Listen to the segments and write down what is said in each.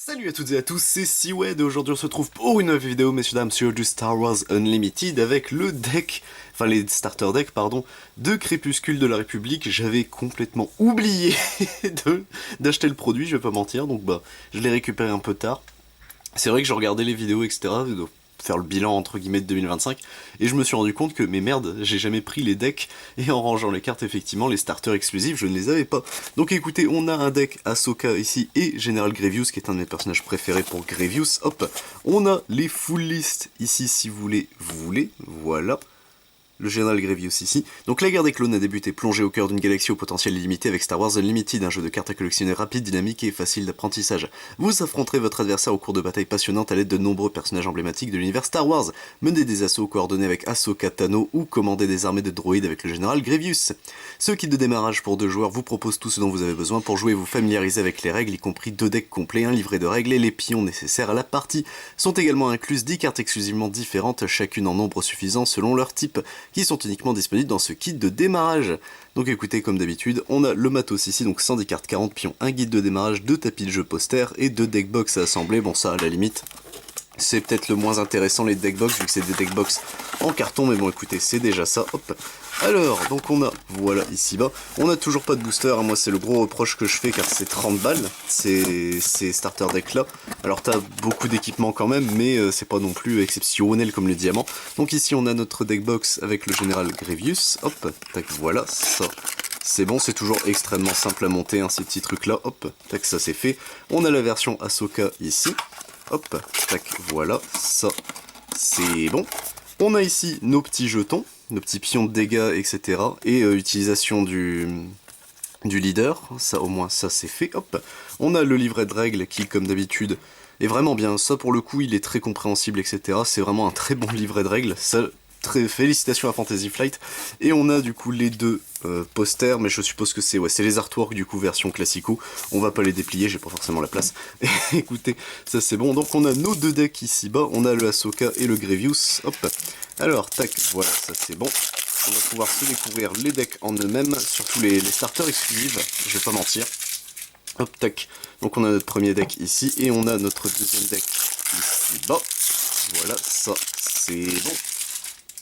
Salut à toutes et à tous, c'est Seawed et aujourd'hui on se retrouve pour une nouvelle vidéo, messieurs dames, sur du Star Wars Unlimited avec le deck, enfin les starter decks, pardon, de Crépuscule de la République. J'avais complètement oublié d'acheter le produit, je vais pas mentir, donc je l'ai récupéré un peu tard. C'est vrai que je regardais les vidéos, etc., de faire le bilan entre guillemets de 2025, et je me suis rendu compte que, mais merde, j'ai jamais pris les decks, et en rangeant les cartes, effectivement, les starters exclusifs, je ne les avais pas. Donc écoutez, on a un deck Ahsoka ici, et General Grievous, qui est un de mes personnages préférés pour Grievous, hop. On a les full list ici, si vous voulez, voilà. Le général Grievous ici. Donc la guerre des clones a débuté, plongée au cœur d'une galaxie au potentiel illimité avec Star Wars Unlimited, un jeu de cartes à collectionner rapide, dynamique et facile d'apprentissage. Vous affronterez votre adversaire au cours de batailles passionnantes à l'aide de nombreux personnages emblématiques de l'univers Star Wars. Menez des assauts coordonnés avec Ahsoka Tano ou commandez des armées de droïdes avec le général Grievous. Ce kit de démarrage pour 2 joueurs vous propose tout ce dont vous avez besoin pour jouer et vous familiariser avec les règles, y compris 2 decks complets, un livret de règles et les pions nécessaires à la partie. Sont également incluses 10 cartes exclusivement différentes, chacune en nombre suffisant selon leur type, qui sont uniquement disponibles dans ce kit de démarrage. Donc écoutez, comme d'habitude, on a le matos ici, donc 110 cartes, 40 pions, un guide de démarrage, 2 tapis de jeu poster et 2 deckbox à assembler. Bon, ça, à la limite, c'est peut-être le moins intéressant, les deckbox, vu que c'est des deckbox en carton, mais bon, écoutez, c'est déjà ça, hop. Alors, donc on a, voilà, ici bas, on a toujours pas de booster, hein. Moi c'est le gros reproche que je fais, car c'est 30 balles, ces starter decks là. Alors t'as beaucoup d'équipements quand même, mais c'est pas non plus exceptionnel comme le diamant. Donc ici on a notre deckbox avec le général Grievous, hop, tac, voilà, ça. C'est bon, c'est toujours extrêmement simple à monter, hein, ces petits trucs là, hop, tac, ça c'est fait. On a la version Ahsoka ici, hop, tac, voilà, ça, c'est bon. On a ici nos petits jetons, nos petits pions de dégâts, etc. Et utilisation du leader, ça au moins ça c'est fait, hop. On a le livret de règles qui, comme d'habitude, est vraiment bien. Ça pour le coup, il est très compréhensible, etc. C'est vraiment un très bon livret de règles. Ça, félicitations à Fantasy Flight. Et on a du coup les 2 posters, mais je suppose que c'est les artworks du coup version classico. On va pas les déplier, j'ai pas forcément la place. Écoutez, ça c'est bon. Donc on a nos 2 decks ici bas, on a le Ahsoka et le Grievous, hop. Alors tac, voilà, ça c'est bon. On va pouvoir se découvrir les decks en eux-mêmes, surtout les starters exclusifs, je vais pas mentir. Hop, tac. Donc on a notre premier deck ici, et on a notre deuxième deck ici bas. Voilà, ça c'est bon.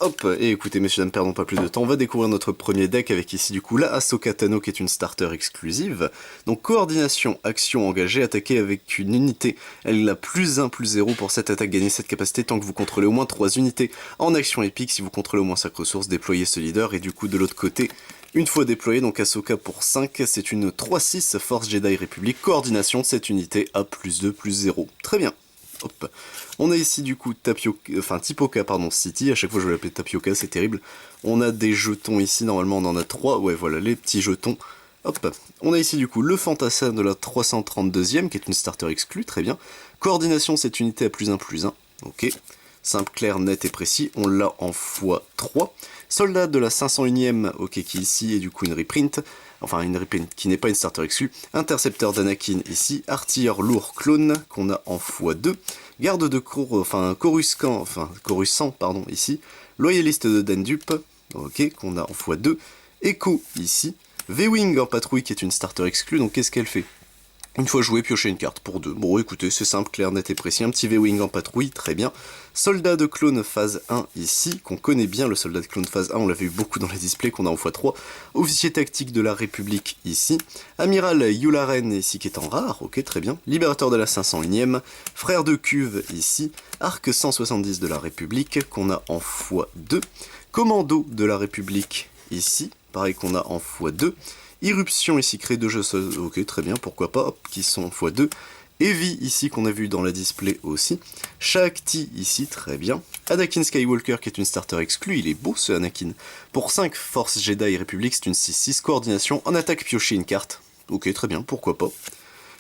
Hop, et écoutez messieurs dames, perdons pas plus de temps, on va découvrir notre premier deck avec ici du coup la Ahsoka Tano qui est une starter exclusive. Donc coordination, action engagée, attaquer avec une unité, elle a +1/+0 pour cette attaque, gagner cette capacité tant que vous contrôlez au moins 3 unités. En action épique, si vous contrôlez au moins 5 ressources, déployez ce leader, et du coup de l'autre côté, une fois déployé, donc Ahsoka pour 5, c'est une 3/6 Force Jedi République, coordination, cette unité a +2/+0. Très bien. Hop. On a ici du coup Tipoca pardon, City, à chaque fois je vais l'appeler Tapioca, c'est terrible. On a des jetons ici, normalement on en a 3, ouais voilà, les petits jetons. Hop. On a ici du coup le Fantassin de la 332e, qui est une starter exclue, très bien. Coordination, cette unité à +1/+1, ok. Simple, clair, net et précis, on l'a en x3. Soldat de la 501e, ok, qui ici est du coup une reprint. Enfin, une reprint qui n'est pas une starter exclue. Intercepteur d'Anakin ici. Artilleur lourd clone qu'on a en x2. Garde de Coruscant, pardon, ici. Loyaliste de Dendup, ok, qu'on a en x2. Echo ici. V-Wing en patrouille qui est une starter exclue, donc qu'est-ce qu'elle fait ? Une fois joué, piocher une carte pour 2. Bon, écoutez, c'est simple, clair, net et précis. Un petit V-Wing en patrouille, très bien. Soldat de clone phase 1 ici, qu'on connaît bien, le soldat de clone phase 1, on l'avait eu beaucoup dans les displays, qu'on a en x3. Officier tactique de la République ici. Amiral Yularen ici, qui est en rare, ok, très bien. Libérateur de la 501e. Frère de cuve ici. Arc 170 de la République, qu'on a en x2. Commando de la République ici, pareil qu'on a en x2. Irruption ici, crée 2 jeux, ok très bien, pourquoi pas, hop, qui sont x2. Heavy ici qu'on a vu dans la display aussi. Shakti ici, très bien. Anakin Skywalker qui est une starter exclue, il est beau ce Anakin. Pour 5 Force Jedi République, c'est une 6/6 coordination, en attaque piocher une carte. Ok très bien, pourquoi pas.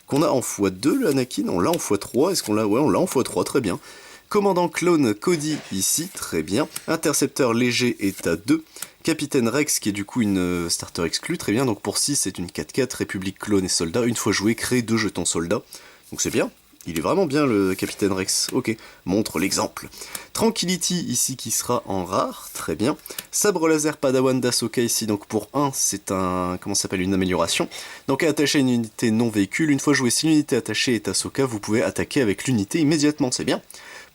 Qu'on a en x2 le Anakin, on l'a en x3, est-ce qu'on l'a? Ouais, on l'a en x3, très bien. Commandant clone Cody ici, très bien. Intercepteur léger est à 2. Capitaine Rex qui est du coup une starter exclue, très bien. Donc pour 6 c'est une 4/4, République clone et soldat. Une fois joué, créer 2 jetons soldats. Donc c'est bien. Il est vraiment bien le Capitaine Rex. Ok, montre l'exemple. Tranquility ici qui sera en rare, très bien. Sabre laser Padawan d'Ahsoka ici, donc pour 1, c'est un... comment ça s'appelle, une amélioration. Donc à attacher une unité non véhicule, une fois joué si l'unité attachée est Ahsoka, vous pouvez attaquer avec l'unité immédiatement, c'est bien.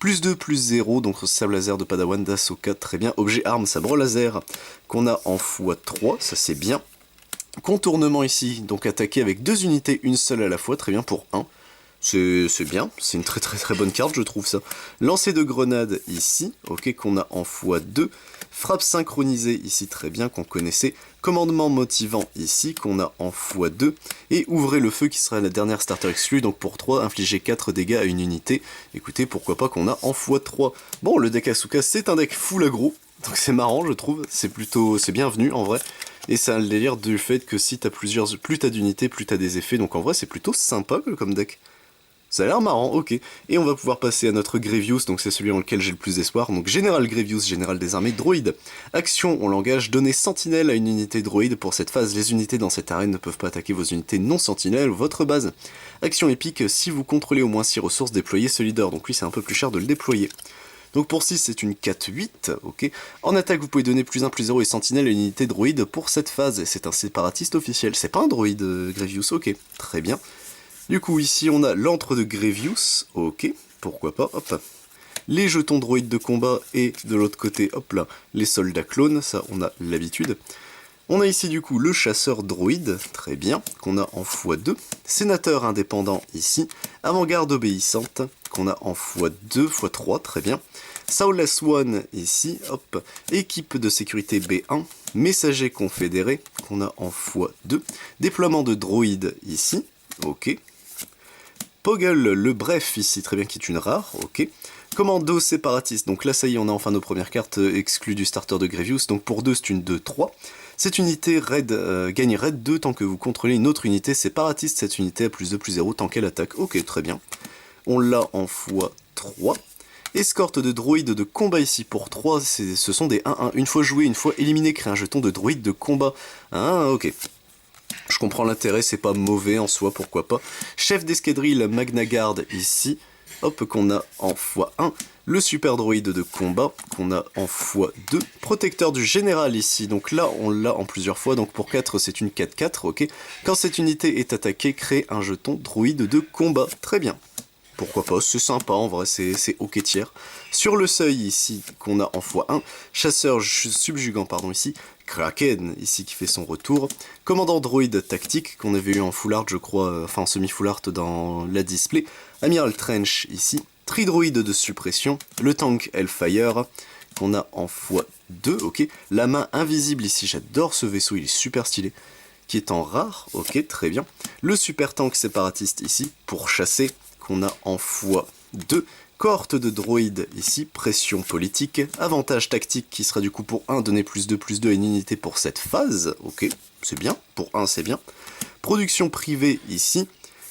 Plus 2, plus 0, donc sabre laser de Padawan d'Ahsoka, très bien. Objet arme, sabre laser, qu'on a en x3, ça c'est bien. Contournement ici, donc attaquer avec 2 unités, une seule à la fois, très bien pour 1. C'est bien, c'est une très bonne carte, je trouve ça. Lancer de grenade ici, ok, qu'on a en x2. Frappe synchronisée ici, très bien, qu'on connaissait. Commandement motivant ici, qu'on a en x2. Et ouvrez le feu qui sera la dernière starter exclue, donc pour 3, infliger 4 dégâts à une unité. Écoutez, pourquoi pas qu'on a en x3. Bon, le deck Ahsoka, c'est un deck full aggro, donc c'est marrant, je trouve. C'est bienvenu, en vrai. Et ça a le délire du fait que si t'as plus t'as d'unités, plus t'as des effets, donc en vrai, c'est plutôt sympa comme deck. Ça a l'air marrant, ok. Et on va pouvoir passer à notre Grievous, donc c'est celui en lequel j'ai le plus d'espoir. Donc Général Grievous, général des armées droïdes. Action, on l'engage, donner sentinelle à une unité droïde. Pour cette phase, les unités dans cette arène ne peuvent pas attaquer vos unités non sentinelles ou votre base. Action épique, si vous contrôlez au moins 6 ressources, déployez ce leader. Donc lui, c'est un peu plus cher de le déployer. Donc pour 6, c'est une 4-8, ok. En attaque, vous pouvez donner plus 1, plus 0 et sentinelle à une unité droïde pour cette phase. C'est un séparatiste officiel, c'est pas un droïde Grievous, ok. Très bien. Du coup, ici, on a l'antre de Grievous, ok, pourquoi pas, hop. Les jetons droïdes de combat et de l'autre côté, hop là, les soldats clones, ça, on a l'habitude. On a ici, du coup, le chasseur droïde, très bien, qu'on a en x2. Sénateur indépendant, ici. Avant-garde obéissante, qu'on a en x2, x3, très bien. Soulless One, ici, hop. Équipe de sécurité B1. Messager confédéré, qu'on a en x2. Déploiement de droïdes, ici, ok. Poggle le bref ici, très bien, qui est une rare, ok. Commando séparatiste, donc là ça y est, on a enfin nos premières cartes exclues du starter de Grievous, donc pour 2 c'est une 2-3. Cette unité raid, gagne raid 2 tant que vous contrôlez une autre unité séparatiste, cette unité a plus 2, plus 0 tant qu'elle attaque, ok, très bien. On l'a en x3. Escorte de droïdes de combat ici pour 3, ce sont des 1-1, une fois joué, une fois éliminé, crée un jeton de droïde de combat. Ah, ok. Je comprends l'intérêt, c'est pas mauvais en soi, pourquoi pas. Chef d'escadrille Magna Guard ici, hop, qu'on a en x1. Le super droïde de combat, qu'on a en x2. Protecteur du général ici, donc là on l'a en plusieurs fois, donc pour 4 c'est une 4-4, ok. Quand cette unité est attaquée, crée un jeton droïde de combat, très bien. Pourquoi pas, c'est sympa en vrai, c'est ok tiers. Sur le seuil ici, qu'on a en x1, chasseur subjugant, pardon, ici, Kraken, ici, qui fait son retour. Commandant droïde tactique, qu'on avait eu en full art, je crois, enfin en semi-full art dans la display. Amiral Trench, ici. Tridroïde de suppression. Le tank Hellfire, qu'on a en x2, ok. La main invisible ici, j'adore ce vaisseau, il est super stylé. Qui est en rare, ok, très bien. Le super tank séparatiste ici, pour chasser, qu'on a en x2. Cohorte de droïdes ici, pression politique, avantage tactique qui sera du coup pour 1, donner plus 2 à une unité pour cette phase, ok, c'est bien, pour 1 c'est bien. Production privée ici,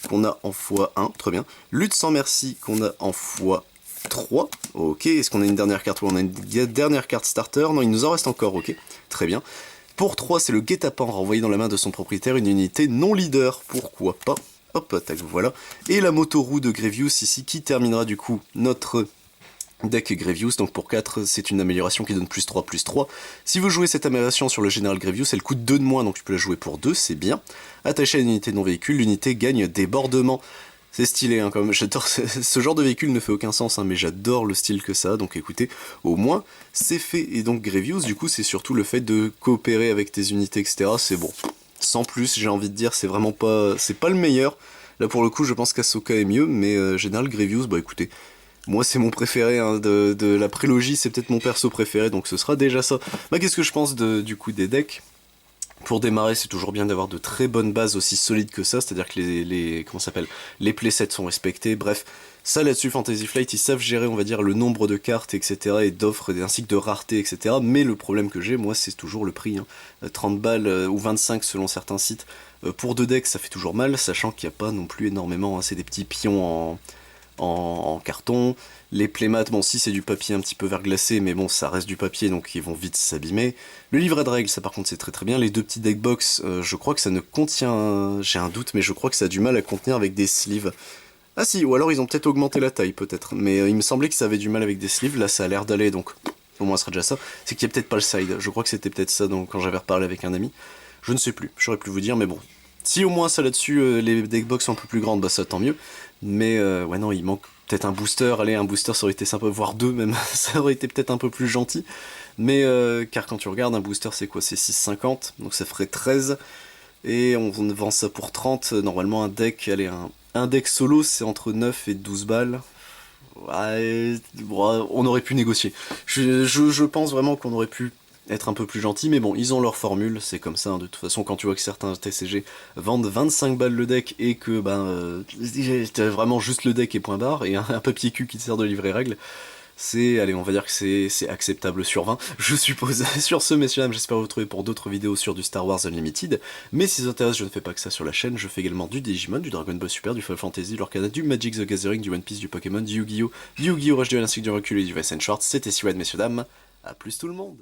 qu'on a en x1, très bien. Lutte sans merci, qu'on a en x3, ok, est-ce qu'on a une dernière carte? Oui, on a une dernière carte starter, non il nous en reste encore, ok, très bien. Pour 3, c'est le guet-apens, renvoyer dans la main de son propriétaire une unité non leader, pourquoi pas. Hop, tac, voilà. Et la moto-roue de Grievous ici, qui terminera du coup notre deck Grievous. Donc pour 4, c'est une amélioration qui donne plus 3, plus 3. Si vous jouez cette amélioration sur le général Grievous, elle coûte 2 de moins, donc tu peux la jouer pour 2, c'est bien. Attaché à une unité non véhicule, l'unité gagne débordement. C'est stylé, hein, quand même. J'adore ce genre de véhicule ne fait aucun sens, hein, mais j'adore le style que ça, donc écoutez, au moins, c'est fait. Et donc Grievous, du coup, c'est surtout le fait de coopérer avec tes unités, etc. C'est bon. Sans plus, j'ai envie de dire, c'est vraiment pas... c'est pas le meilleur. Là, pour le coup, je pense qu'Ahsoka est mieux, mais Général Grievous, bah écoutez, moi c'est mon préféré, hein, de la prélogie, c'est peut-être mon perso préféré, donc ce sera déjà ça. Bah qu'est-ce que je pense du coup des decks? Pour démarrer, c'est toujours bien d'avoir de très bonnes bases aussi solides que ça, c'est-à-dire que comment ça s'appelle, les playsets sont respectés, bref, ça là-dessus, Fantasy Flight, ils savent gérer, on va dire, le nombre de cartes, etc., et d'offres, ainsi que de rareté, etc., mais le problème que j'ai, moi, c'est toujours le prix, hein. 30 balles, ou 25 selon certains sites, pour 2 decks, ça fait toujours mal, sachant qu'il n'y a pas non plus énormément, hein, c'est des petits pions en carton. Les playmats, bon si c'est du papier un petit peu verglacé, mais bon ça reste du papier donc ils vont vite s'abîmer. Le livret de règles, ça par contre c'est très bien. Les 2 petits deckbox, je crois que ça ne contient, j'ai un doute, mais je crois que ça a du mal à contenir avec des sleeves. Ah si, ou alors ils ont peut-être augmenté la taille, peut-être. Mais il me semblait que ça avait du mal avec des sleeves, là ça a l'air d'aller, donc au moins ce sera déjà ça. C'est qu'il y a peut-être pas le side, je crois que c'était peut-être ça donc, quand j'avais reparlé avec un ami. Je ne sais plus, j'aurais pu vous dire, mais bon. Si au moins ça là-dessus, les deckbox sont un peu plus grandes, bah ça tant mieux. Mais ouais non, il manque peut-être un booster, allez un booster ça aurait été sympa, voire deux même, ça aurait été peut-être un peu plus gentil. Mais car quand tu regardes, un booster c'est quoi? C'est 6,50, donc ça ferait 13. Et on vend ça pour 30, normalement un deck, allez un deck solo c'est entre 9 et 12 balles. Ouais, bon, on aurait pu négocier. Je pense vraiment qu'on aurait pu être un peu plus gentil, mais bon, ils ont leur formule, c'est comme ça, hein. De toute façon, quand tu vois que certains TCG vendent 25 balles le deck et que, t'as vraiment juste le deck et point barre, et un papier cul qui te sert de livret règle, allez, on va dire que c'est acceptable sur 20, je suppose. Sur ce, messieurs, dames, j'espère vous retrouver pour d'autres vidéos sur du Star Wars Unlimited, mais si ça vous intéresse, je ne fais pas que ça sur la chaîne, je fais également du Digimon, du Dragon Ball Super, du Final Fantasy, du Lorcana, du Magic the Gathering, du One Piece, du Pokémon, du Yu-Gi-Oh, Rush Duel ainsi que du Recul et du Vice and Short. C'était Siwed, messieurs, dames, à plus tout le monde.